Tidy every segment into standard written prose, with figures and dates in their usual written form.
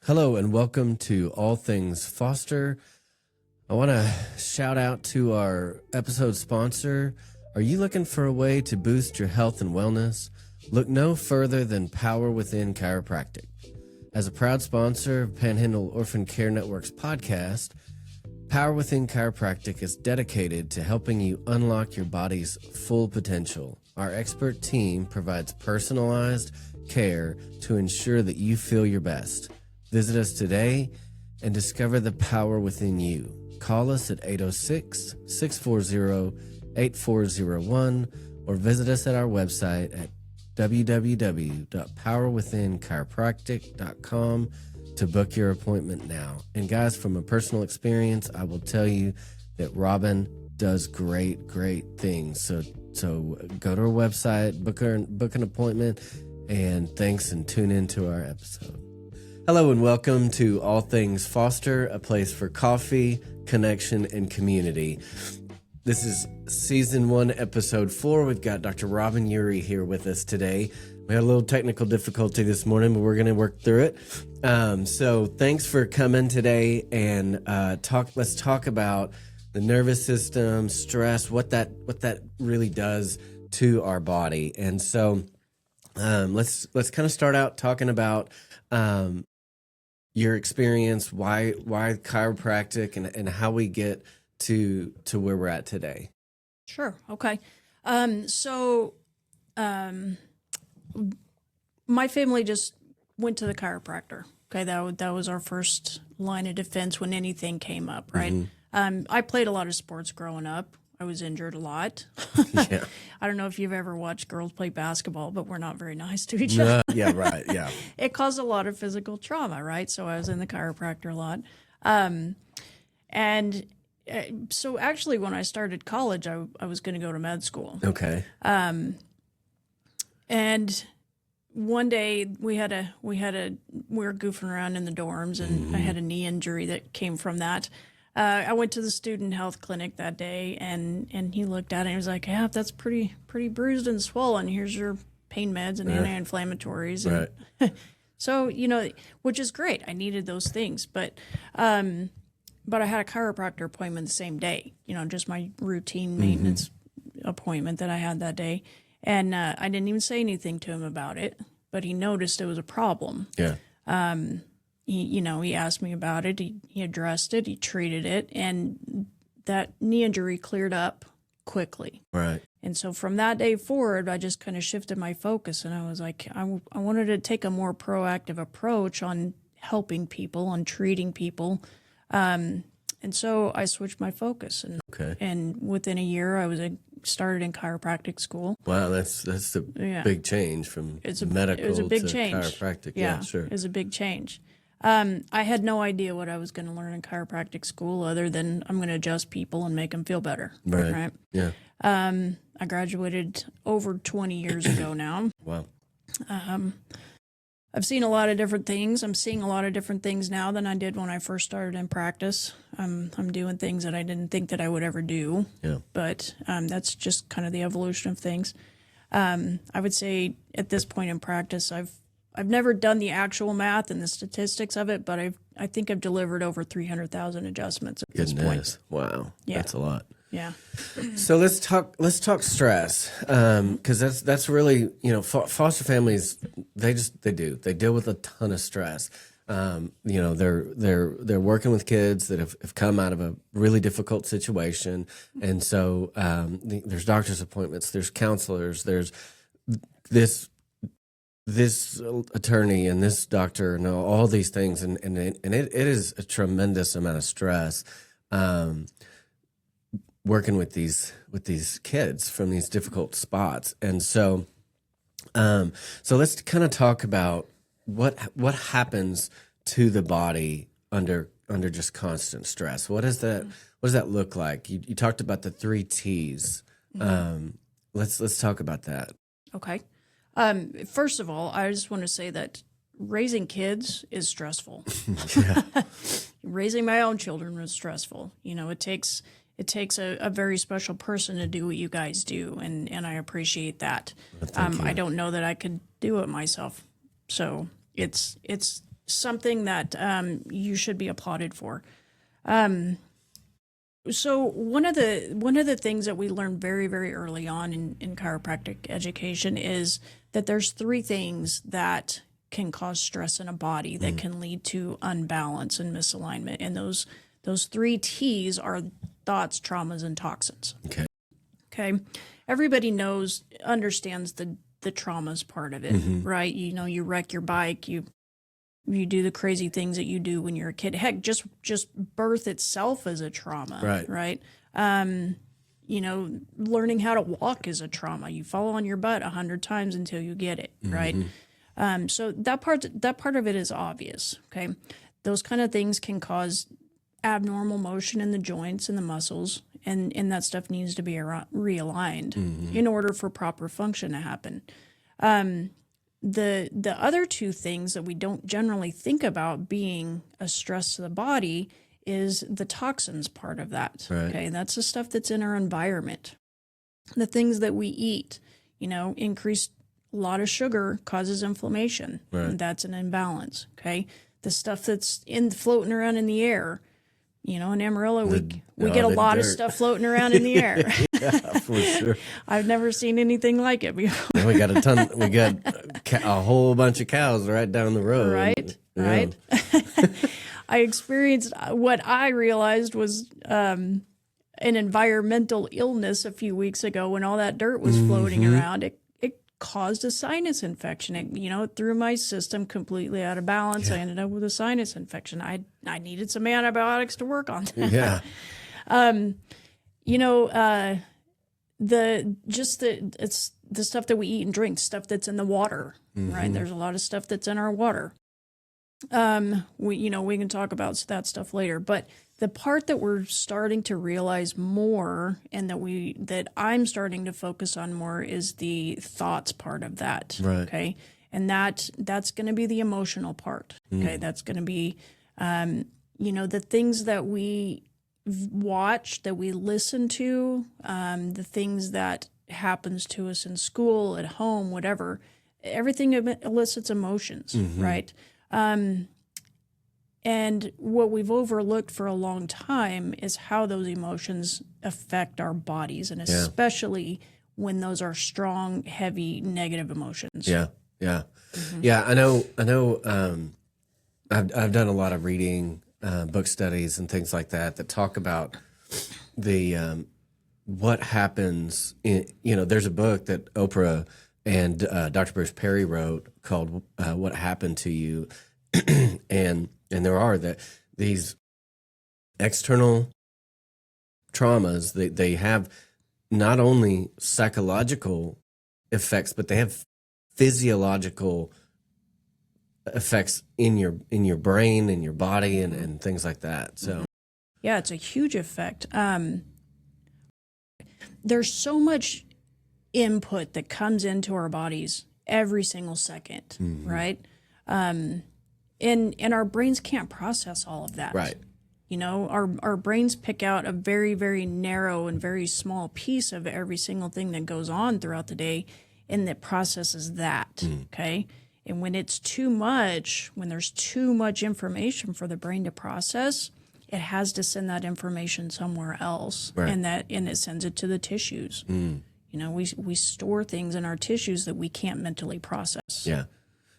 Hello and welcome to All Things Foster. I want to shout out to our episode sponsor. Are you looking for a way to boost your health and wellness? Look no further than Power Within Chiropractic. As a proud sponsor of Panhandle Orphan Care Network's podcast, Power Within Chiropractic is dedicated to helping you unlock your body's full potential. Our expert team provides personalized care to ensure that you feel your best. Visit us today and discover the power within you. Call us at 806-640-8401 or visit us at our website at www.powerwithinchiropractic.com to book your appointment now. And guys, from a personal experience, I will tell you that Robin does great things. So go to our website, book an appointment, and thanks, and tune into our episode. Hello and welcome to All Things Foster, a place for coffee, connection, and community. This is Season 1, Episode 4. We've got Dr. Robin Urey here with us today. We had a little technical difficulty this morning, but we're going to work through it. So thanks for coming today and let's talk about the nervous system, stress, what that really does to our body. And so let's kind of start out talking about your experience, why chiropractic, and how we get to where we're at today. Sure. Okay. My family just went to the chiropractor. Okay. That was our first line of defense when anything came up, right? Mm-hmm. I played a lot of sports growing up. I was injured a lot. Yeah. I don't know if you've ever watched girls play basketball, but we're not very nice to each other. Yeah, right, yeah. It caused a lot of physical trauma, right? So I was in the chiropractor a lot. So actually when I started college, I was going to go to med school. Okay. And one day we were goofing around in the dorms, and I had a knee injury that came from that. I went to the student health clinic that day, and he looked at it and he was like, "Yeah, that's pretty bruised and swollen. Here's your pain meds and anti-inflammatories." And so, which is great. I needed those things, but I had a chiropractor appointment the same day. Just my routine maintenance appointment that I had that day, and I didn't even say anything to him about it, but he noticed it was a problem. Yeah. He asked me about it. He addressed it. He treated it, and that knee injury cleared up quickly. Right. And so from that day forward, I just kind of shifted my focus, and I was like, I wanted to take a more proactive approach on helping people, on treating people. And so I switched my focus, and within a year, I started in chiropractic school. Wow, that's a big change from medical to chiropractic. Yeah, sure. It was a big change. I had no idea what I was going to learn in chiropractic school other than I'm going to adjust people and make them feel better. Right. Yeah. I graduated over 20 years ago now. Wow. I've seen a lot of different things. I'm seeing a lot of different things now than I did when I first started in practice. I'm doing things that I didn't think that I would ever do. Yeah. But that's just kind of the evolution of things. I would say at this point in practice, I've never done the actual math and the statistics of it, but I think I've delivered over 300,000 adjustments at this point. Wow. Yeah. That's a lot. Yeah. So let's talk stress, because that's really, foster families, they deal with a ton of stress. They're working with kids that have come out of a really difficult situation, and so there's doctor's appointments, there's counselors, there's this attorney and this doctor and all these things, and it is a tremendous amount of stress. Working with these kids from these difficult spots. And so let's kind of talk about what happens to the body under just constant stress. What does that look like? You talked about the 3 T's. Let's talk about that. Okay. First of all, I just want to say that raising kids is stressful. Raising my own children was stressful. It takes a very special person to do what you guys do, and I appreciate that. I don't know that I could do it myself. So it's something that you should be applauded for. So one of the things that we learned very, very early on in chiropractic education is that there's 3 things that can cause stress in a body that can lead to unbalance and misalignment. And those 3 T's are thoughts, traumas, and toxins. Okay. Everybody understands the traumas part of it, right? You wreck your bike, you do the crazy things that you do when you're a kid. Heck, just birth itself is a trauma, right? Learning how to walk is a trauma. You fall on your butt 100 times until you get it, right? So that part of it is obvious, okay? Those kind of things can cause abnormal motion in the joints and the muscles, and that stuff needs to be realigned in order for proper function to happen. The other 2 things that we don't generally think about being a stress to the body is the toxins part of that. Right. Okay, that's the stuff that's in our environment. The things that we eat, increased a lot of sugar causes inflammation. Right. And that's an imbalance. Okay, the stuff that's floating around in the air. In Amarillo, we get a lot of stuff floating around in the air. Yeah, for sure. I've never seen anything like it before. And we got a ton. We got a whole bunch of cows right down the road. Right. I experienced what I realized was an environmental illness a few weeks ago when all that dirt was floating around. It caused a sinus infection. It threw my system completely out of balance. I ended up with a sinus infection. I needed some antibiotics to work on that. Yeah. It's the stuff that we eat and drink, stuff that's in the water, right? There's a lot of stuff that's in our water. We can talk about that stuff later, but the part that we're starting to realize more and that I'm starting to focus on more is the thoughts part of that. Right. Okay. And that's going to be the emotional part. Okay. That's going to be, the things that we watch, that we listen to, the things that happens to us in school, at home, whatever, everything elicits emotions, right? And what we've overlooked for a long time is how those emotions affect our bodies, and especially when those are strong, heavy, negative emotions. Yeah. I know. I've done a lot of reading, book studies, and things like that talk about the what happens. There's a book that Oprah and Dr. Bruce Perry wrote called "What Happened to You," and there are these external traumas. They have not only psychological effects, but they have physiological effects in your brain and your body and things like that. So yeah, it's a huge effect. There's so much input that comes into our bodies every single second, right? And our brains can't process all of that. Right. Our brains pick out a very, very narrow and very small piece of every single thing that goes on throughout the day, and that processes that. Okay. And when it's too much, when there's too much information for the brain to process, it has to send that information somewhere else. Right. And it sends it to the tissues. We store things in our tissues that we can't mentally process.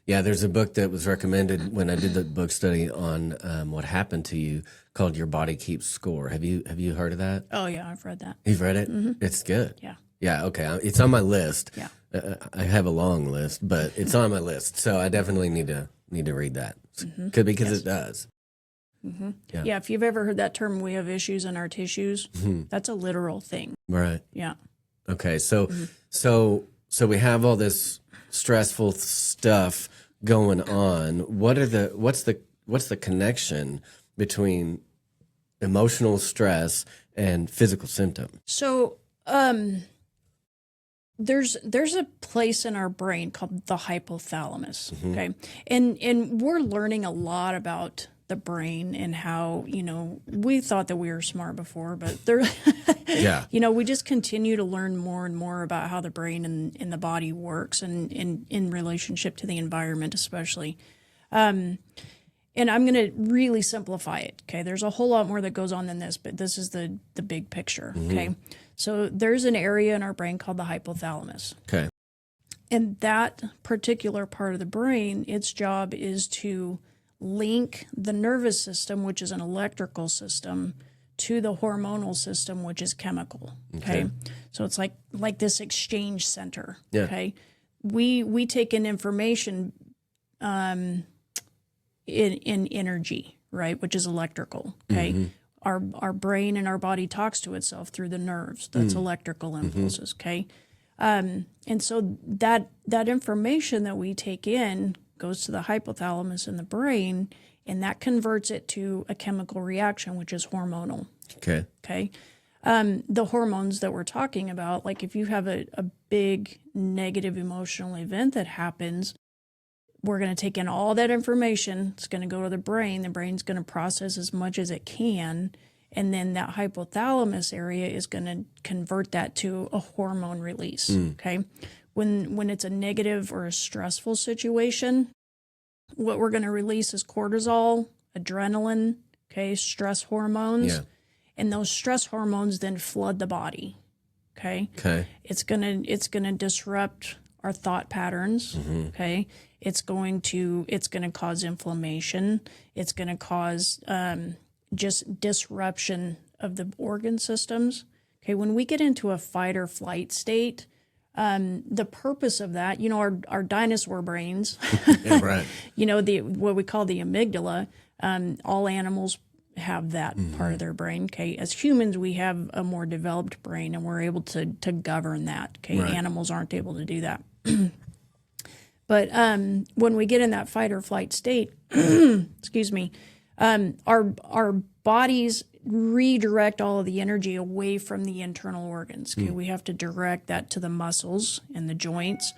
Yeah, there's a book that was recommended when I did the book study on what happened to you called "Your Body Keeps Score." Have you heard of that? Oh yeah, I've read that. You've read it? It's good. Yeah. Okay. It's on my list. Yeah. I have a long list, but it's on my list, so I definitely need to read that. Because it does. Yeah. If you've ever heard that term, we have issues in our tissues. That's a literal thing. Right. Yeah. Okay. So we have all this stressful stuff going on. What's the connection between emotional stress and physical symptoms? So there's a place in our brain called the hypothalamus. Okay. And we're learning a lot about the brain and how, we thought that we were smart before, but we just continue to learn more and more about how the brain and the body works and in relationship to the environment, especially. and I'm going to really simplify it. Okay. There's a whole lot more that goes on than this, but this is the big picture. Okay. So there's an area in our brain called the hypothalamus. Okay. And that particular part of the brain, its job is to link the nervous system, which is an electrical system, to the hormonal system, which is chemical. Okay. So it's like this exchange center. Yeah. Okay. We take in information in energy, right, which is electrical. Okay. Our brain and our body talks to itself through the nerves. That's electrical impulses. Okay. And so that information that we take in goes to the hypothalamus in the brain, and that converts it to a chemical reaction, which is hormonal. Okay. Okay. The hormones that we're talking about, like if you have a big negative emotional event that happens, we're going to take in all that information. It's going to go to the brain. The brain's going to process as much as it can. And then that hypothalamus area is going to convert that to a hormone release. Okay. When it's a negative or a stressful situation, what we're going to release is cortisol, adrenaline, okay, stress hormones. Yeah. And those stress hormones then flood the body. Okay. Okay. It's gonna disrupt our thought patterns. Okay. It's going to cause inflammation. It's going to cause just disruption of the organ systems. Okay. When we get into a fight or flight state, the purpose of that, our dinosaur brains, Yeah, right. what we call the amygdala, all animals have that part of their brain. Okay. As humans, we have a more developed brain and we're able to govern that. Okay. Right. Animals aren't able to do that. But when we get in that fight or flight state, excuse me, our bodies redirect all of the energy away from the internal organs. Okay. We have to direct that to the muscles and the joints,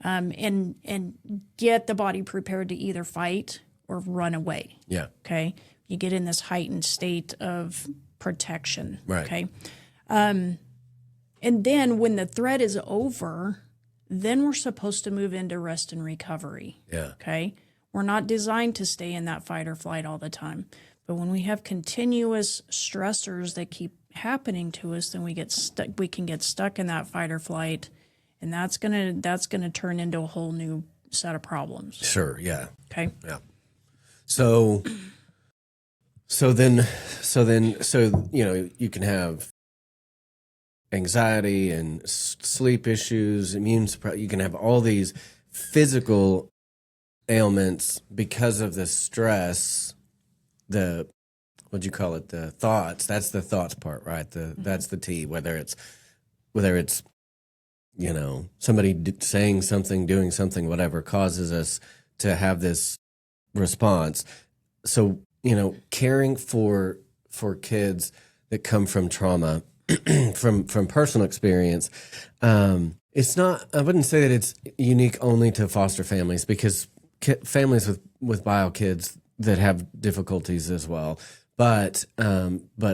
and get the body prepared to either fight or run away. Yeah. Okay. You get in this heightened state of protection. Right. Okay. And then when the threat is over, then we're supposed to move into rest and recovery. Yeah. Okay. We're not designed to stay in that fight or flight all the time. But when we have continuous stressors that keep happening to us, then we can get stuck in that fight or flight. And that's gonna turn into a whole new set of problems. Sure. Yeah. Okay. Yeah. So then, you can have anxiety and sleep issues, you can have all these physical ailments because of the stress, what'd you call it? The thoughts. That's the thoughts part, right? That's the T, whether it's somebody saying something, doing something, whatever causes us to have this response. So, caring for kids that come from trauma, from personal experience, it's not. I wouldn't say that it's unique only to foster families, because families with bio kids that have difficulties as well. But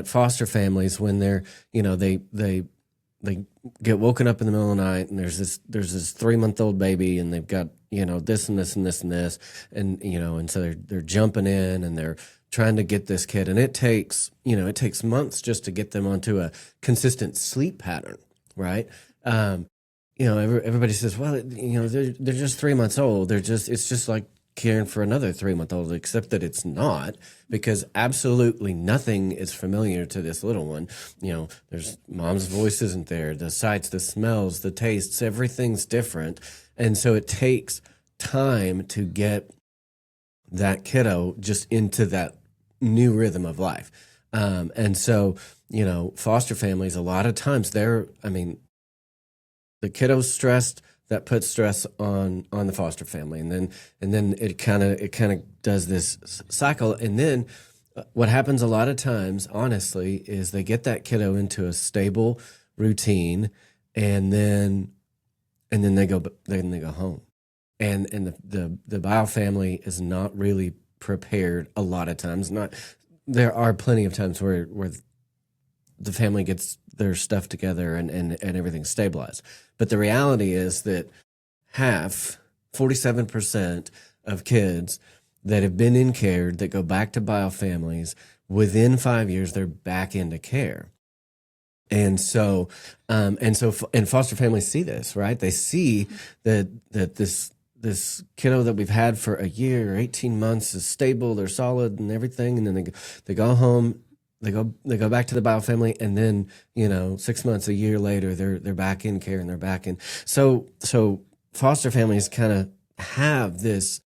foster families, when they're they get woken up in the middle of the night and there's this 3-month-old baby and they've got this and this and this and this, and so they're jumping in and they're trying to get this kid, and it takes months just to get them onto a consistent sleep pattern, right? Everybody says, well, they're just 3 months old. It's just like caring for another 3-month-old, except that it's not, because absolutely nothing is familiar to this little one. There's mom's voice isn't there, the sights, the smells, the tastes, everything's different. And so it takes time to get that kiddo just into that new rhythm of life. And so, foster families, a lot of times the kiddo's stressed, that puts stress on the foster family, and then it kind of does this cycle. And then what happens a lot of times, honestly, is they get that kiddo into a stable routine, and then they go home, and the bio family is not really prepared a lot of times. There are plenty of times where the family gets their stuff together and everything's stabilized. But the reality is that 47% of kids that have been in care that go back to biofamilies. Within 5 years, they're back into care. And so foster families see this, right? They see that this kiddo that we've had for a year or 18 months is stable, they're solid and everything. And then they go home, they go back to the biofamily, and then, 6 months, a year later, they're back in care and they're back in. So foster families kind of have this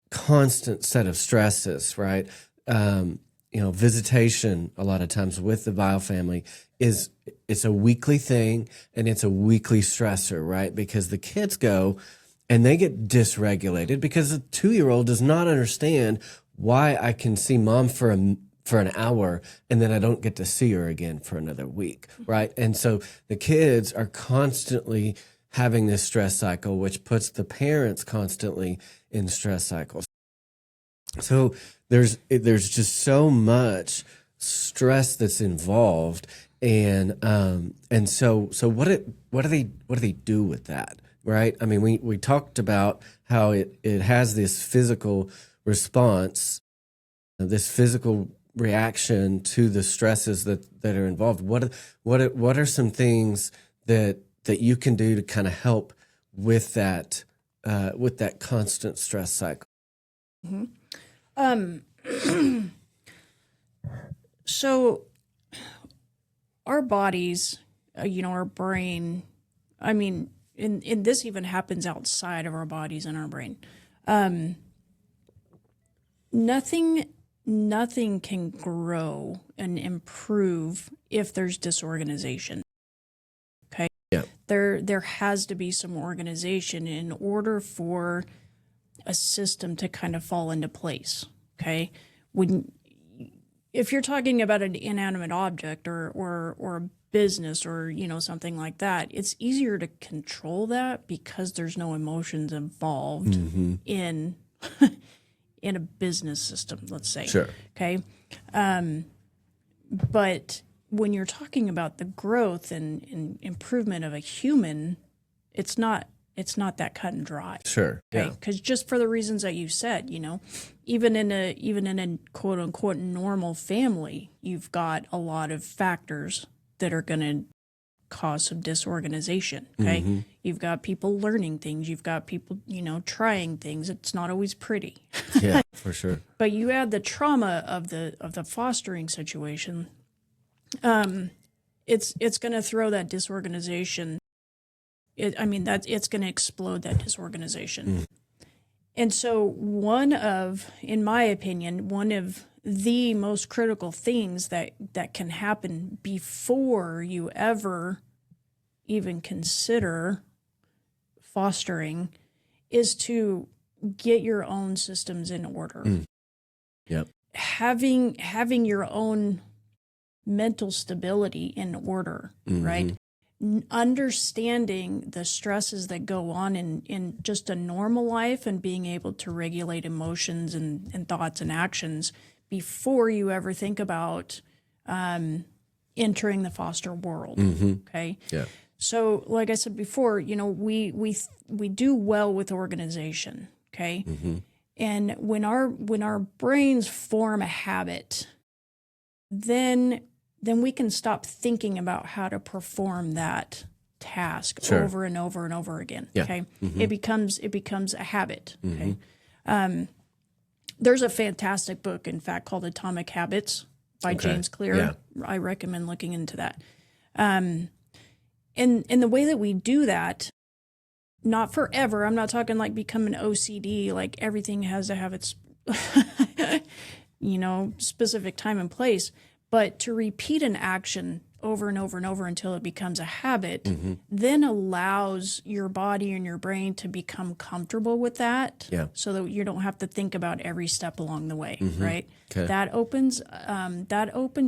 constant set of stresses, right? Visitation a lot of times with the biofamily it's a weekly thing, and it's a weekly stressor, right? Because the kids go and they get dysregulated because a 2-year-old does not understand why I can see mom for an hour and then I don't get to see her again for another week, right? And so the kids are constantly having this stress cycle, which puts the parents constantly in stress cycles. So there's just so much stress that's involved, and so what do they do with that, right? I mean, we talked about how it has this physical response, this physical reaction to the stresses that are involved. What are some things that you can do to kind of help with that constant stress cycle? Mm-hmm. So our bodies, our brain, I mean, and this even happens outside of our bodies and our brain. Nothing can grow and improve if there's disorganization. Okay. Yeah. There has to be some organization in order for a system to kind of fall into place. Okay. If you're talking about an inanimate object or a business or, something like that, it's easier to control that because there's no emotions involved in in a business system, let's say. Sure. Okay. But when you're talking about the growth and improvement of a human, it's not that cut and dry. Sure. Okay. Yeah. Because just for the reasons that you said, even in a quote unquote normal family, you've got a lot of factors that are going to cause some disorganization. Okay. You've got people learning things. You've got people, trying things. It's not always pretty. Yeah, for sure. But you add the trauma of the fostering situation, it's going to throw that disorganization. It's going to explode that disorganization. And so in my opinion, one of the most critical things that can happen before you ever even consider fostering is to get your own systems in order. Yep. Having your own mental stability in order, right? Understanding the stresses that go on in just a normal life and being able to regulate emotions and thoughts and actions before you ever think about entering the foster world. Okay. Yeah. So, like I said before, we do well with organization. Okay. And when our brains form a habit, then we can stop thinking about how to perform that task over and over and over again. Yeah. Okay. It becomes a habit. Okay. There's a fantastic book, in fact, called Atomic Habits by James Clear. Yeah. I recommend looking into that. And the way that we do that, not forever. I'm not talking like become an OCD, like everything has to have its, specific time and place. But to repeat an action over and over and over until it becomes a habit, then allows your body and your brain to become comfortable with that, so that you don't have to think about every step along the way, right? Okay. That opens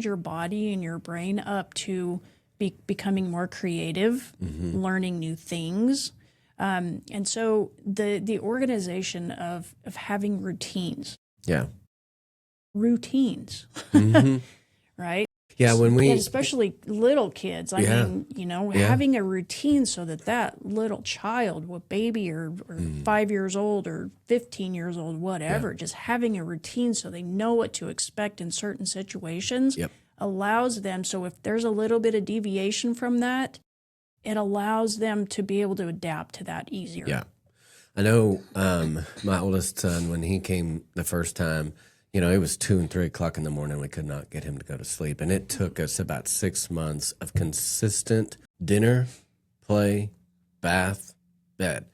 your body and your brain up to becoming more creative, learning new things, and so the organization of having routines. Yeah. Routines. Right? Yeah, when we And especially little kids. I mean, having a routine so that little child, what baby or 5 years old or 15 years old, whatever, just having a routine so they know what to expect in certain situations allows them. So if there's a little bit of deviation from that, it allows them to be able to adapt to that easier. Yeah. I know my oldest son, when he came the first time, it was 2 and 3 o'clock in the morning. We could not get him to go to sleep. And it took us about 6 months of consistent dinner, play, bath, bed.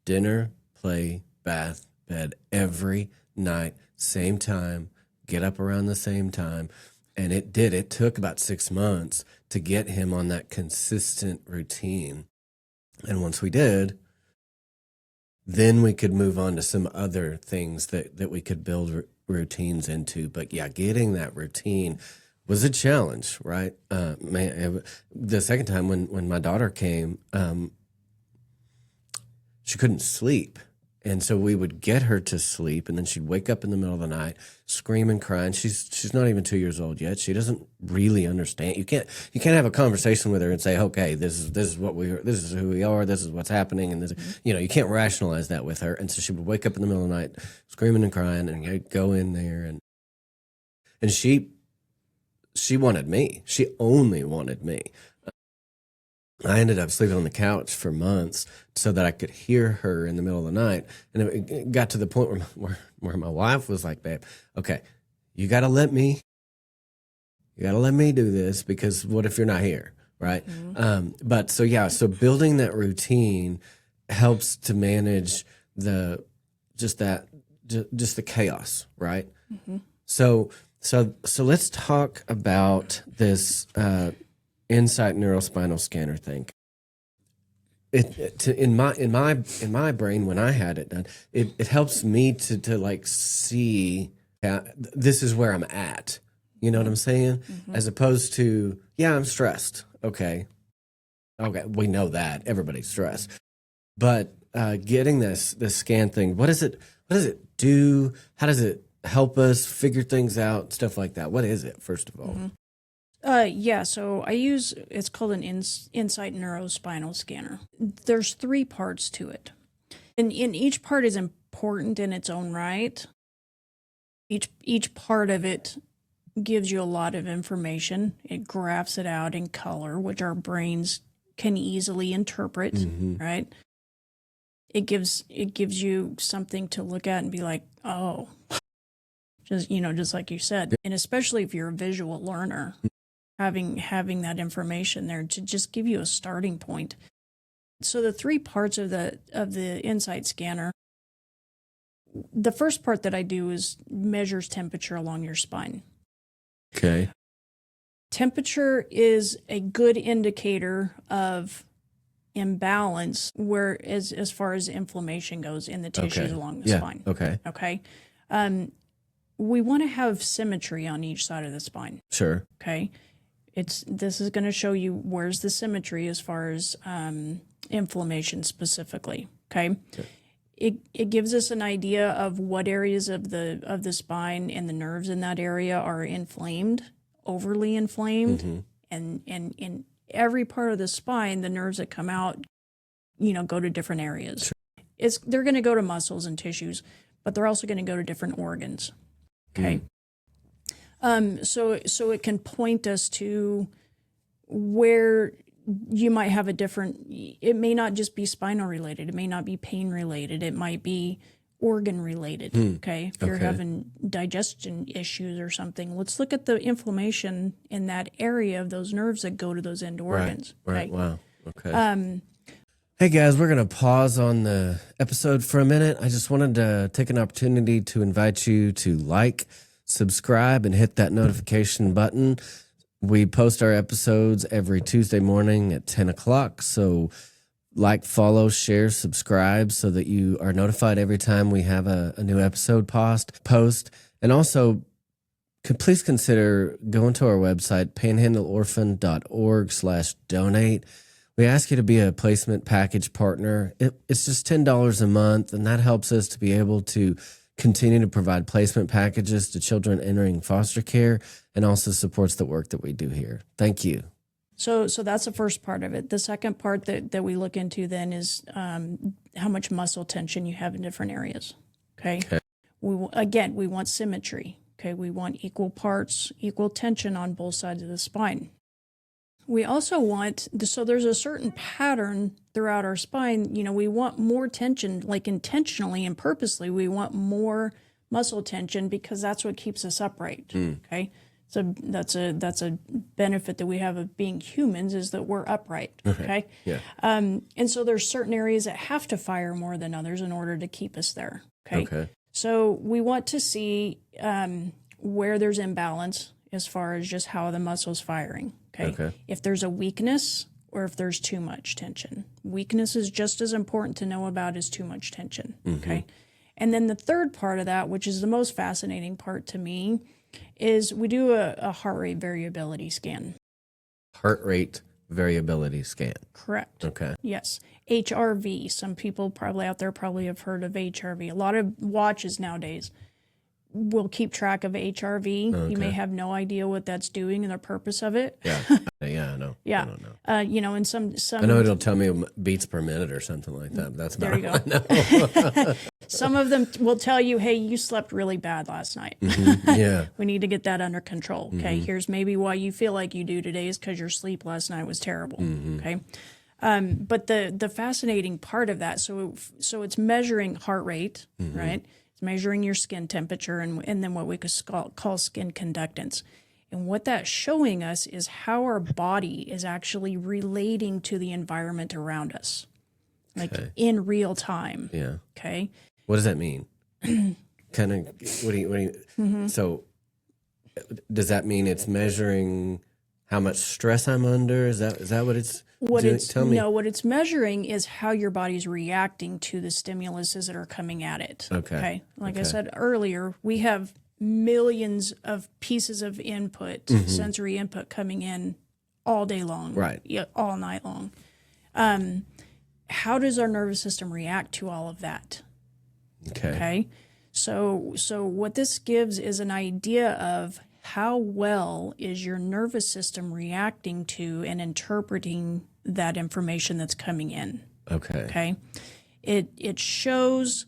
Dinner, play, bath, bed every night, same time, get up around the same time. And it took about 6 months to get him on that consistent routine. And once we did, then we could move on to some other things that we could build routines into. But yeah, getting that routine was a challenge, right? The second time when my daughter came, she couldn't sleep. And so we would get her to sleep, and then she'd wake up in the middle of the night, screaming, crying. She's not even 2 years old yet. She doesn't really understand. You can't have a conversation with her and say, okay, this is what this is who we are, this is what's happening, and this, you can't rationalize that with her. And so she would wake up in the middle of the night, screaming and crying, and I'd go in there, and she wanted me. She only wanted me. I ended up sleeping on the couch for months so that I could hear her in the middle of the night. And it got to the point where my wife was like, babe, okay, you got to let me do this, because what if you're not here, right? Mm-hmm. So building that routine helps to manage just the chaos, right? Mm-hmm. So let's talk about this Insight Neurospinal Scanner thing. In my brain, when I had it done, it helps me to like see this is where I'm at. You know what I'm saying? Mm-hmm. As opposed to, I'm stressed. Okay, we know that everybody's stressed, but getting this scan thing, what does it do? How does it help us figure things out? Stuff like that. What is it, first of all? Mm-hmm. So it's called an Insight Neurospinal Scanner. There's 3 parts to it. And each part is important in its own right. Each part of it gives you a lot of information. It graphs it out in color, which our brains can easily interpret, mm-hmm. right? It gives you something to look at and be like, oh, just like you said. And especially if you're a visual learner, having that information there to just give you a starting point. So the 3 parts of the Insight scanner, the first part that I do is measures temperature along your spine. Okay. Temperature is a good indicator of imbalance as far as inflammation goes in the tissues along the spine. Okay. We want to have symmetry on each side of the spine. Sure. Okay. This is going to show you where's the symmetry as far as inflammation specifically. Okay. It gives us an idea of what areas of the spine and the nerves in that area are inflamed, overly inflamed, mm-hmm. and in every part of the spine, the nerves that come out, go to different areas. Sure. They're going to go to muscles and tissues, but they're also going to go to different organs. Okay. Mm. So it can point us to where you might have it may not just be spinal related. It may not be pain related. It might be organ related. Okay. If you're having digestion issues or something, let's look at the inflammation in that area of those nerves that go to those end organs. Right. Wow. Okay. Hey guys, we're going to pause on the episode for a minute. I just wanted to take an opportunity to invite you to like, subscribe, and hit that notification button. We post our episodes every Tuesday morning at 10 o'clock. So like, follow, share, subscribe so that you are notified every time we have a new episode post. And also, please consider going to our website, panhandleorphan.org/donate. We ask you to be a placement package partner. It's just $10 a month, and that helps us to be able to continue to provide placement packages to children entering foster care, and also supports the work that we do here. Thank you. So that's the first part of it. The second part that we look into then is how much muscle tension you have in different areas. Okay. We want symmetry. Okay. We want equal parts, equal tension on both sides of the spine. We also want, so there's a certain pattern throughout our spine. You know, we want more tension, like intentionally and purposely, we want more muscle tension because that's what keeps us upright. Okay. So that's a benefit that we have of being humans, is that we're upright. Okay. Yeah. And so there's certain areas that have to fire more than others in order to keep us there. Okay. So we want to see where there's imbalance as far as just how the muscle's firing. Okay. If there's a weakness or if there's too much tension. Weakness is just as important to know about as too much tension. Okay. And then the third part of that, which is the most fascinating part to me, is we do a heart rate variability scan. Heart rate variability scan. Correct. Okay. Yes. HRV. Some people probably out there probably have heard of HRV. A lot of watches nowadays will keep track of HRV. Okay. You may have no idea what that's doing and the purpose of it. Yeah. Yeah, I know. Yeah. I don't know. You know, and some I know it'll tell me beats per minute or something like that. But that's there about you all I know. Some of them will tell you, hey, you slept really bad last night. Yeah. We need to get that under control. Okay. Here's maybe why you feel like you do today is because your sleep last night was terrible. Okay. But the fascinating part of that, so it's measuring heart rate, right? It's measuring your skin temperature and then what we could call skin conductance. And what that's showing us is how our body is actually relating to the environment around us, like in real time. Yeah. Okay. What does that mean? Kind of, what do you, so does that mean it's measuring how much stress I'm under? Is that what it's doing? Tell me. No, what it's measuring is how your body's reacting to the stimuluses that are coming at it. Okay. Like I said earlier, we have millions of pieces of input, sensory input coming in all day long. Right. All night long. How does our nervous system react to all of that? Okay. So what this gives is an idea of how well is your nervous system reacting to and interpreting that information that's coming in. Okay. It shows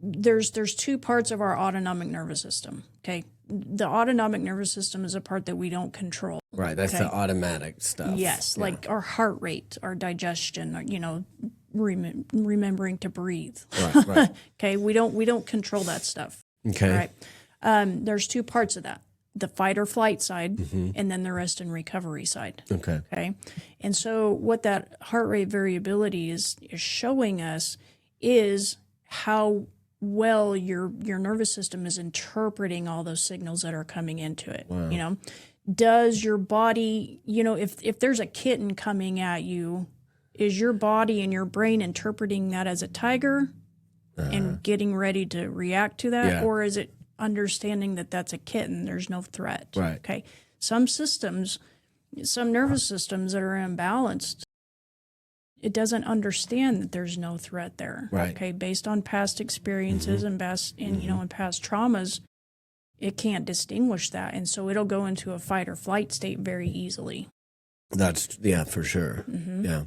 there's two parts of our autonomic nervous system. Okay. The autonomic nervous system is a part that we don't control. Right. That's the automatic stuff. Yes. Yeah. Like our heart rate, our digestion, you know, remembering to breathe. Right. Okay. We don't control that stuff. Okay. Right. There's two parts of that. The fight or flight side, and then the rest and recovery side. Okay. And so what that heart rate variability is showing us is how well your nervous system is interpreting all those signals that are coming into it. Wow. You know, does your body, you know, if there's a kitten coming at you, is your body and your brain interpreting that as a tiger and getting ready to react to that? Yeah. Or is it understanding that that's a kitten, there's no threat? Right. Okay. Some nervous systems that are imbalanced, it doesn't understand that there's no threat there. Right. Okay. Based on past experiences and you know, and past traumas, it can't distinguish that. And so it'll go into a fight or flight state very easily. That's, yeah, for sure. Yeah.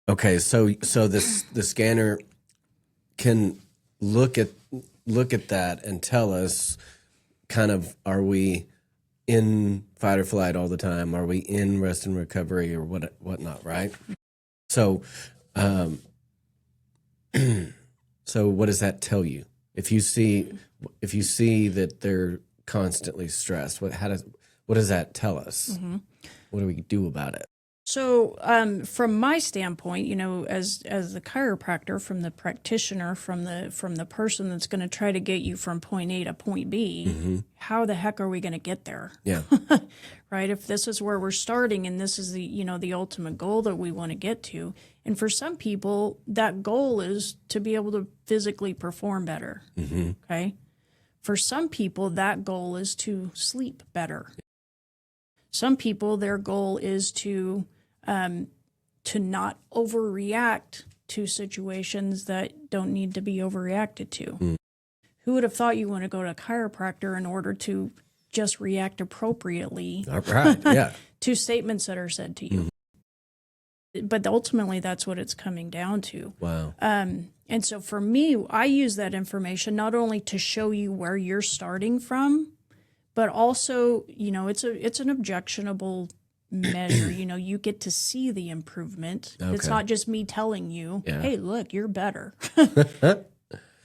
Okay. So the scanner can look at that and tell us kind of, are we in fight or flight all the time? Are we in rest and recovery or whatnot, right? So, so what does that tell you? If you see that they're constantly stressed, what does that tell us? What do we do about it? So, from my standpoint, you know, as the chiropractor, from the practitioner, from the person that's going to try to get you from point A to point B, how the heck are we going to get there? Yeah. Right. If this is where we're starting and this is the ultimate goal that we want to get to. And for some people, that goal is to be able to physically perform better. Okay. For some people, that goal is to sleep better. Some people, their goal is to not overreact to situations that don't need to be overreacted to. who would have thought you want to go to a chiropractor in order to just react appropriately Right. Yeah. to statements that are said to you? But ultimately, that's what it's coming down to. Wow. And so for me, I use that information not only to show you where you're starting from, but also, it's an objectionable measure. You get to see the improvement. Okay. It's not just me telling you, hey, look, you're better.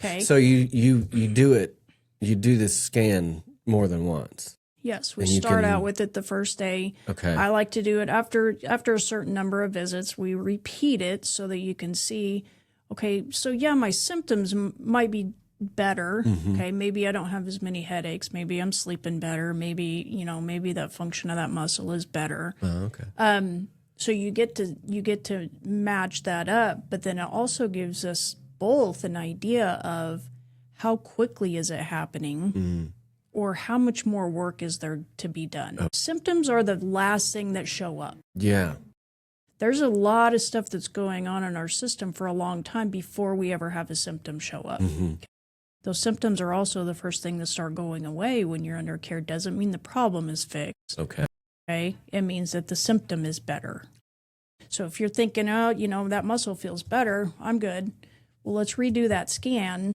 Okay. So you do it. You do this scan more than once. Yes, we start out with it the first day. Okay. I like to do it after a certain number of visits. We repeat it so that you can see, okay, so yeah, my symptoms might be better. Okay, maybe I don't have as many headaches. Maybe I'm sleeping better. Maybe, maybe that function of that muscle is better. Oh, okay. So you get to match that up, but then it also gives us both an idea of how quickly is it happening. Or how much more work is there to be done? Symptoms are the last thing that show up. Yeah. There's a lot of stuff that's going on in our system for a long time before we ever have a symptom show up. Those symptoms are also the first thing that start going away when you're under care. Doesn't mean the problem is fixed. Okay. It means that the symptom is better. So if you're thinking, oh, that muscle feels better, I'm good. Well, let's redo that scan.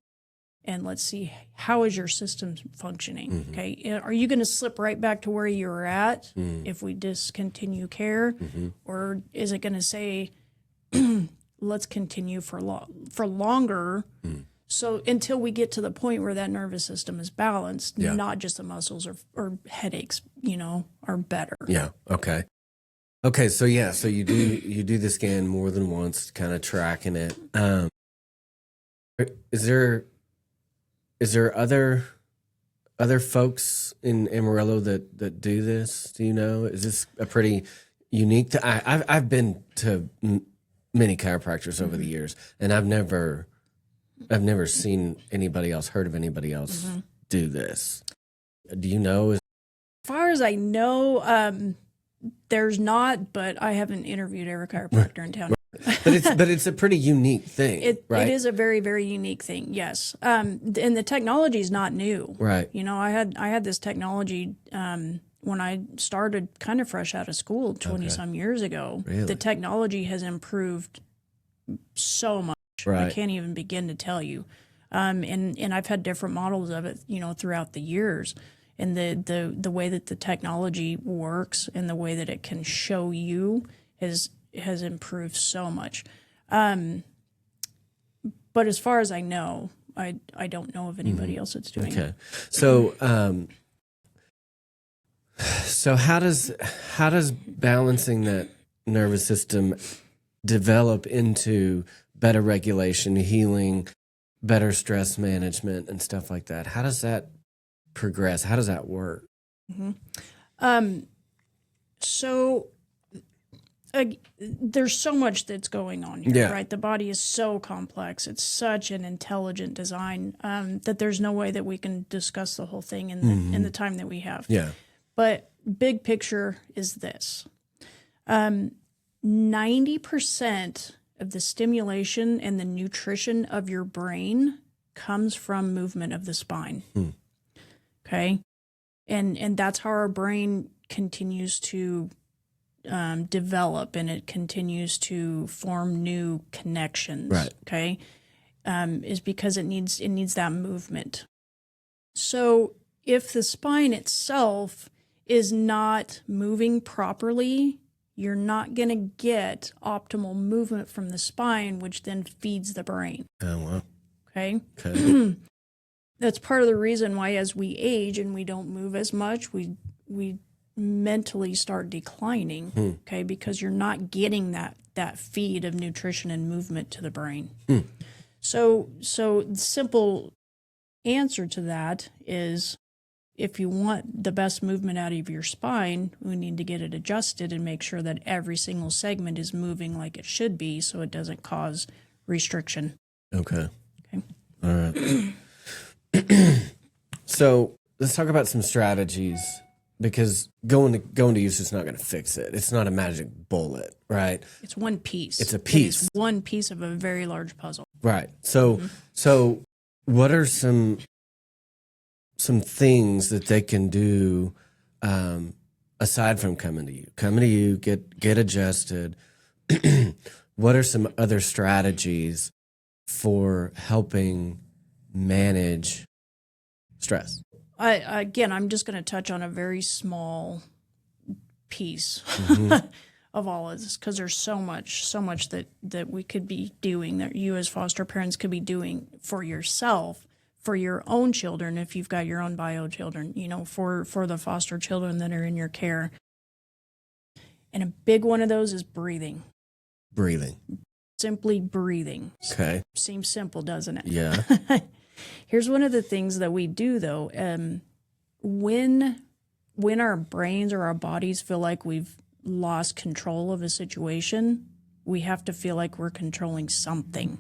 And let's see, how is your system functioning? Okay, are you going to slip right back to where you were at if we discontinue care, or is it going to say, let's continue for longer, so until we get to the point where that nervous system is balanced, not just the muscles or headaches, are better. Yeah. Okay. Okay. So you do the scan more than once, kind of tracking it. Is there other folks in Amarillo that do this? Do you know? Is this a pretty unique? I've been to many chiropractors over the years, and I've never seen anybody else, heard of anybody else do this. Do you know? As far as I know, there's not, but I haven't interviewed every chiropractor in town. But it's a pretty unique thing, right? It is a very, very unique thing, yes. And the technology is not new, right? I had this technology when I started, kind of fresh out of school 20 some years ago. Really? The technology has improved so much. Right. I can't even begin to tell you. And I've had different models of it, throughout the years. And the way that the technology works and the way that it can show you has improved so much. But as far as I know, I don't know of anybody else that's doing it. Okay. So how does balancing that nervous system develop into better regulation, healing, better stress management, and stuff like that? How does that progress? How does that work? There's so much that's going on here, Yeah. right? The body is so complex. It's such an intelligent design that there's no way that we can discuss the whole thing in the time that we have. Yeah. But big picture is this. 90% of the stimulation and the nutrition of your brain comes from movement of the spine. Okay? And that's how our brain continues to develop, and it continues to form new connections. Right. Okay, is because it needs that movement. So if the spine itself is not moving properly, you're not going to get optimal movement from the spine, which then feeds the brain. Oh, wow. Okay. Okay. That's part of the reason why, as we age and we don't move as much, we mentally start declining, okay, because you're not getting that feed of nutrition and movement to the brain. So the simple answer to that is, if you want the best movement out of your spine, we need to get it adjusted and make sure that every single segment is moving like it should be, so it doesn't cause restriction. Okay. Okay. All right. So let's talk about some strategies, because going to use is not going to fix it. It's not a magic bullet, right? It's one piece. It's a piece. It's one piece of a very large puzzle. Right. So what are some some things that they can do aside from coming to you? Coming to you, get adjusted. What are some other strategies for helping manage stress? I'm just going to touch on a very small piece of all of this, because there's so much that we could be doing, that you as foster parents could be doing for yourself, for your own children, if you've got your own bio children, for the foster children that are in your care. And a big one of those is breathing. Breathing. Simply breathing. Okay. Seems simple, doesn't it? Yeah. Here's one of the things that we do, though. When our brains or our bodies feel like we've lost control of a situation, we have to feel like we're controlling something.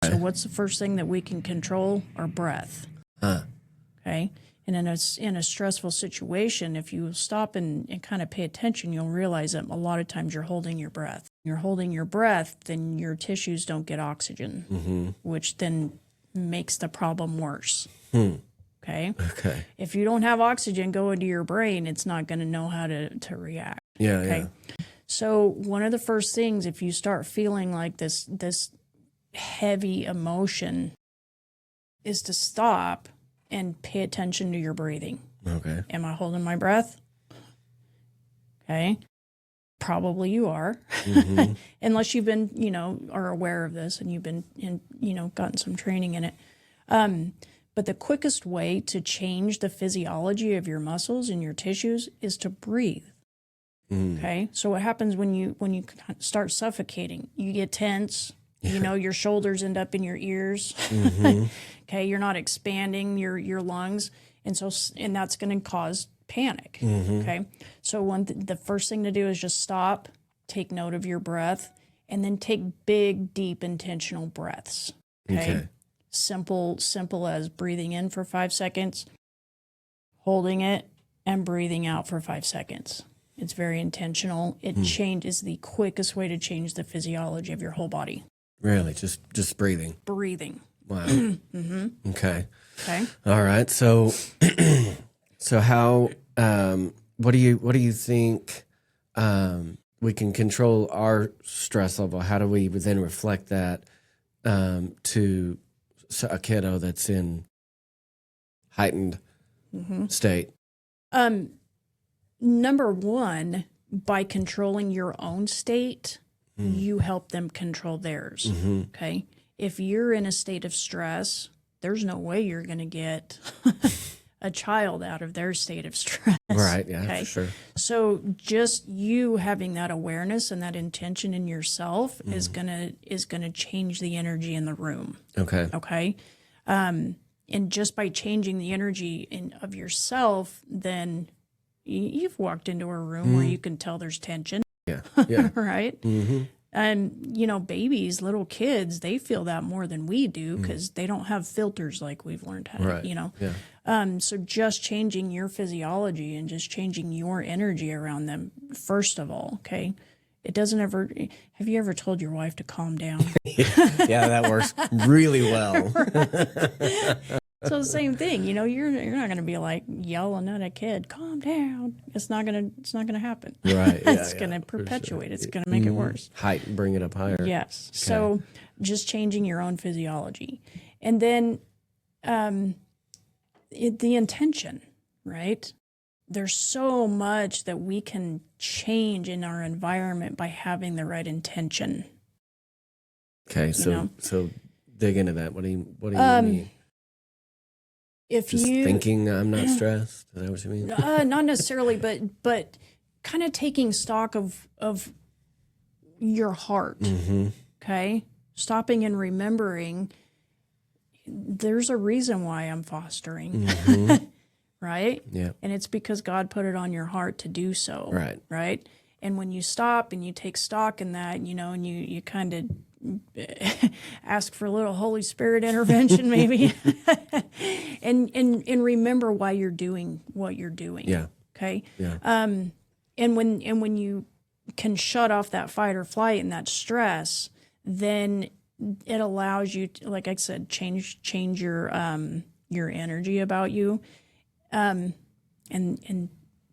So what's the first thing that we can control? Our breath. Okay? And in a stressful situation, if you stop and kind of pay attention, you'll realize that a lot of times you're holding your breath. You're holding your breath, then your tissues don't get oxygen, which then makes the problem worse. Okay? Okay. If you don't have oxygen go into your brain, it's not going to know how to react. Yeah. Okay? Yeah. So one of the first things, if you start feeling like this heavy emotion, is to stop and pay attention to your breathing. Okay. Am I holding my breath? Okay. Probably you are. Unless you've been, are aware of this and you've been gotten some training in it. But the quickest way to change the physiology of your muscles and your tissues is to breathe. Okay. So what happens when you start suffocating? You get tense. Your shoulders end up in your ears. Okay, you're not expanding your lungs, and that's going to cause panic. Okay, so the first thing to do is just stop, take note of your breath, and then take big, deep, intentional breaths. Okay, simple as breathing in for 5 seconds, holding it, and breathing out for 5 seconds. It's very intentional. It changes the quickest way to change the physiology of your whole body. Really, just breathing. Breathing. Wow. Okay. Okay. All right. So, how? What do you think? We can control our stress level. How do we then reflect that to a kiddo that's in heightened state? Number one, by controlling your own state, you help them control theirs. Okay. If you're in a state of stress, there's no way you're going to get a child out of their state of stress. Right. Yeah, okay? For sure. So just you having that awareness and that intention in yourself is gonna change the energy in the room. Okay. Okay. And just by changing the energy of yourself, then you've walked into a room where you can tell there's tension. Yeah. Yeah. Right. And, babies, little kids, they feel that more than we do because they don't have filters like we've learned how to, Yeah. So just changing your physiology and just changing your energy around them, first of all, okay? It doesn't ever, have you ever told your wife to calm down? Yeah, that works really well. So same thing, you're not going to be like yelling at a kid, calm down. It's not going to happen. Right. Yeah, It's going to perpetuate. Sure. It's going to make it worse. Bring it up higher. Yes. Okay. So just changing your own physiology. And then the intention, right? There's so much that we can change in our environment by having the right intention. Okay. So dig into that. What do you mean? If just thinking I'm not stressed, is that what you mean? Not necessarily, but kind of taking stock of your heart. Okay, stopping and remembering. There's a reason why I'm fostering, right? Yeah, and it's because God put it on your heart to do so. Right. Right. And when you stop and you take stock in that, and you kind of ask for a little Holy Spirit intervention, maybe, and remember why you're doing what you're doing. Yeah. Okay. Yeah. And when you can shut off that fight or flight and that stress, then it allows you to, like I said, change your your energy about you. And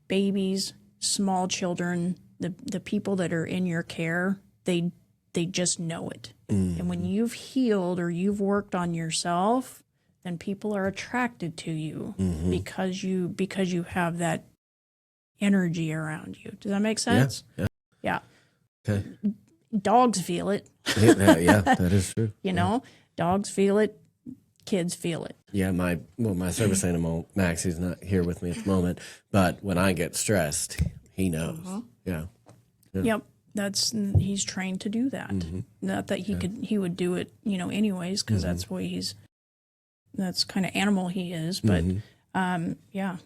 babies, small children, the people that are in your care, they just know it. And when you've healed or you've worked on yourself, then people are attracted to you because you have that energy around you. Does that make sense? Yeah. Okay. Dogs feel it. Yeah, that is true. You know, dogs feel it. Kids feel it. Yeah, my service animal, Max, he's not here with me at the moment, but when I get stressed, he knows. Yeah. Yep. He's trained to do that. Not that he would do it, anyways, because that's the way that's kind of animal he is. But yeah.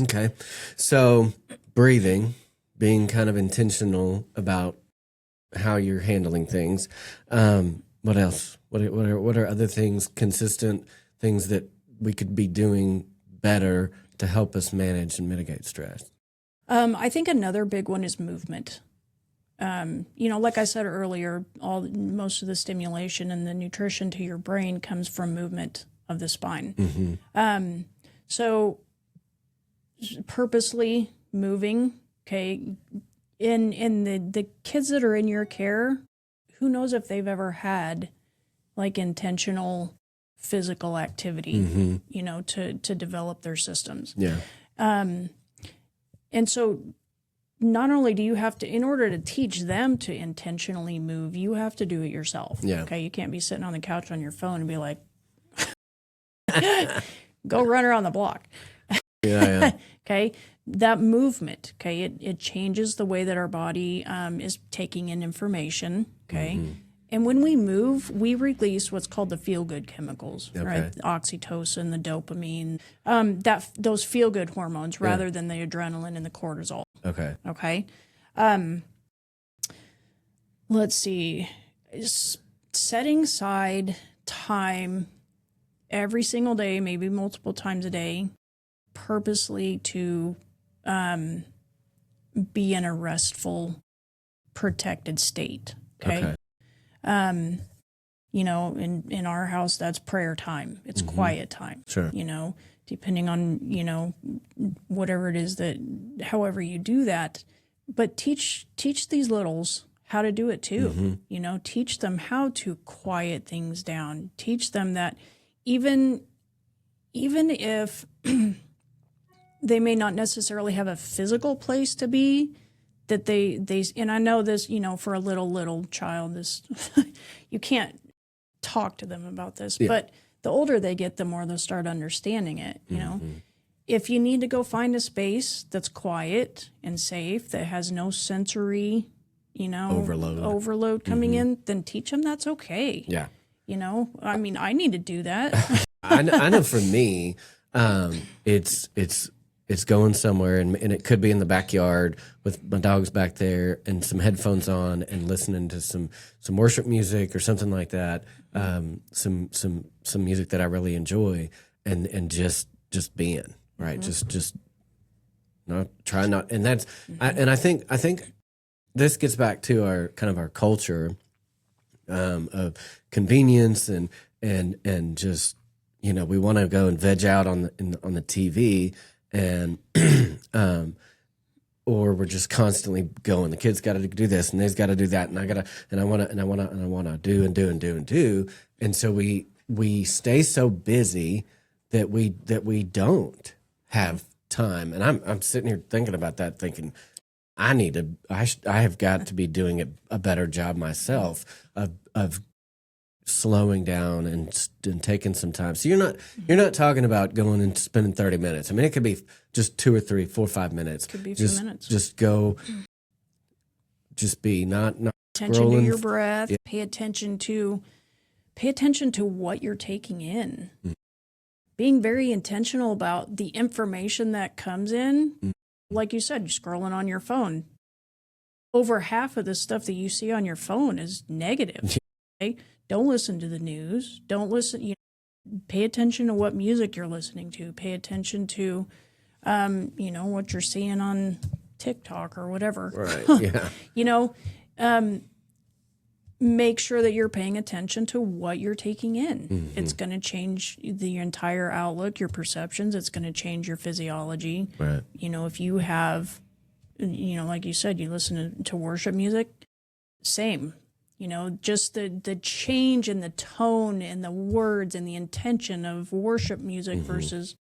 Okay. So breathing, being kind of intentional about how you're handling things. What else? What are other things, consistent things that we could be doing better to help us manage and mitigate stress? I think another big one is movement. Like I said earlier, most of the stimulation and the nutrition to your brain comes from movement of the spine. So purposely moving, okay, in the kids that are in your care, who knows if they've ever had like intentional physical activity, to develop their systems. Yeah. And so not only do you have to, in order to teach them to intentionally move, you have to do it yourself. Yeah. Okay. You can't be sitting on the couch on your phone and be like, go run around the block. Yeah. Okay. That movement, okay, it changes the way that our body is taking in information. Okay. And when we move, we release what's called the feel-good chemicals, right? The oxytocin, the dopamine, those feel-good hormones rather than the adrenaline and the cortisol. Okay. Okay. Let's see. Setting aside time every single day, maybe multiple times a day, purposely to be in a restful, protected state. Okay. In our house, that's prayer time. It's quiet time. Sure. Depending on, whatever it is that, however you do that, but teach these littles how to do it too. Teach them how to quiet things down. Teach them that even if they may not necessarily have a physical place to be, that they and I know this, for a little child, this you can't talk to them about this, but the older they get, the more they'll start understanding it. If you need to go find a space that's quiet and safe, that has no sensory, overload coming in, then teach them that's okay. Yeah. I need to do that. I know for me, it's going somewhere and it could be in the backyard with my dogs back there and some headphones on and listening to some worship music or something like that. Some music that I really enjoy and just being right. Just not try not. And that's, I think this gets back to our culture, of convenience and just, we want to go and veg out on the TV and or we're just constantly going. The kids got to do this and they've got to do that, and I want to do. And so we stay so busy that we don't have time. And I'm sitting here thinking about that, thinking I have got to be doing a better job myself of slowing down and taking some time. So you're not talking about going and spending 30 minutes. I mean, it could be just 2 or 3, 4 or 5 minutes. Could be a few minutes. Just go. Just be not attention scrolling. To your breath. Yeah. Pay attention to what you're taking in. Being very intentional about the information that comes in. Like you said, you're scrolling on your phone. Over half of the stuff that you see on your phone is negative. Okay? Don't listen to the news. Don't listen. Pay attention to what music you're listening to. Pay attention to, what you're seeing on TikTok or whatever. Right. Yeah. make sure that you're paying attention to what you're taking in. It's going to change the entire outlook, your perceptions. It's going to change your physiology. Right. You know, if you have, you know, like you said, you listen to worship music, same. You know, just the change in the tone and the words and the intention of worship music versus,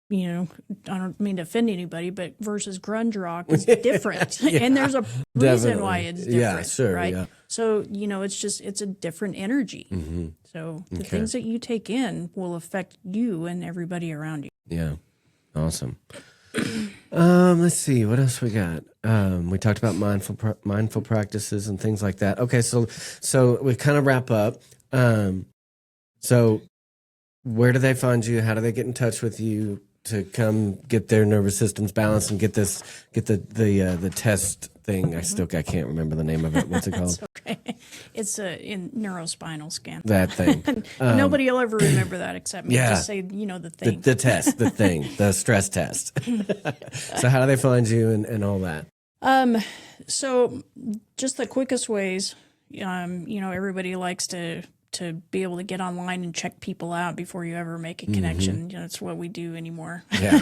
you know, I don't mean to offend anybody, but versus grunge rock is different. And there's a reason why it's different. Yeah, sure. Right. Yeah. So, you know, it's a different energy. So the things that you take in will affect you and everybody around you. Yeah. Awesome. Let's see what else we got. We talked about mindful practices and things like that. Okay, so we kind of wrap up. So where do they find you? How do they get in touch with you to come get their nervous systems balanced and get the test thing? I can't remember the name of it. What's it called? Okay. It's in Neuro Spinal Scanner. That thing. Nobody will ever remember that except me. Yeah. Just say, you know, the thing. The test, the thing, the stress test. So how do they find you and all that? So just the quickest ways, you know, everybody likes to be able to get online and check people out before you ever make a connection. You know, that's what we do anymore. Yeah.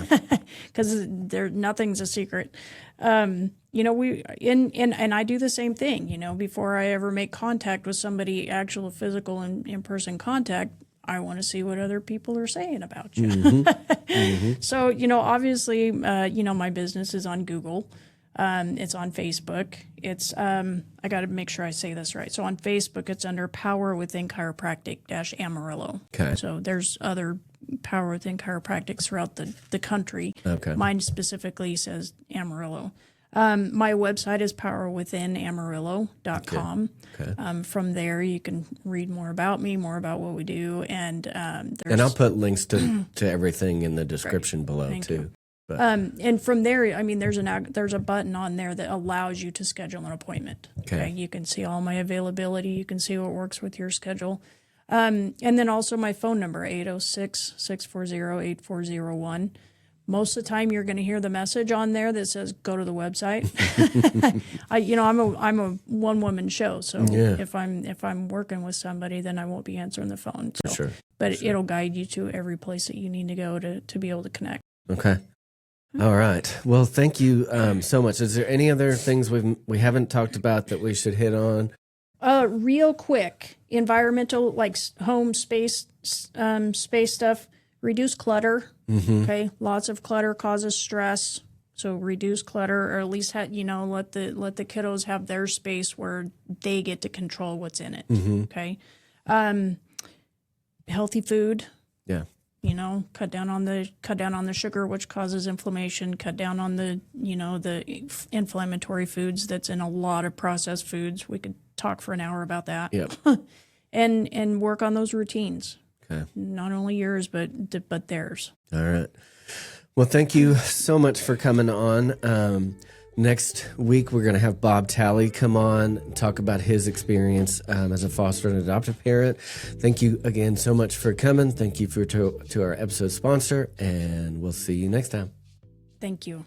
Because nothing's a secret. You know, and I do the same thing, you know, before I ever make contact with somebody, actual physical and in-person contact, I want to see what other people are saying about you. So, you know, obviously, you know, my business is on Google. It's on Facebook. It's, I got to make sure I say this right. So on Facebook, it's under Power Within Chiropractic Amarillo. Okay. So there's other Power Within Chiropractics throughout the country. Okay. Mine specifically says Amarillo. My website is powerwithinamarillo.com. Okay. From there, you can read more about me, more about what we do. And And I'll put links to everything in the description below Thank too. you. And from there, I mean, there's a button on there that allows you to schedule an appointment. Okay. You can see all my availability. You can see what works with your schedule. And then also my phone number, 806-640-8401. Most of the time, you're going to hear the message on there that says, go to the website. I'm a one-woman show. So if I'm working with somebody, then I won't be answering the phone. So, Sure. But it'll guide you to every place that you need to go to be able to connect. Okay. All right. Well, thank you so much. Is there any other things we haven't talked about that we should hit on? Real quick, environmental, like home space stuff. Reduce clutter. Okay, lots of clutter causes stress. So reduce clutter, or at least let the kiddos have their space where they get to control what's in it. Okay, healthy food. Yeah. You know, cut down on the sugar, which causes inflammation. Cut down on the inflammatory foods that's in a lot of processed foods. We could talk for an hour about that. Yep. and work on those routines. Okay. Not only yours, but theirs. All right. Well, thank you so much for coming on. Next week, we're going to have Bob Talley come on and talk about his experience as a foster and adoptive parent. Thank you again so much for coming. Thank you to our episode sponsor, and we'll see you next time. Thank you.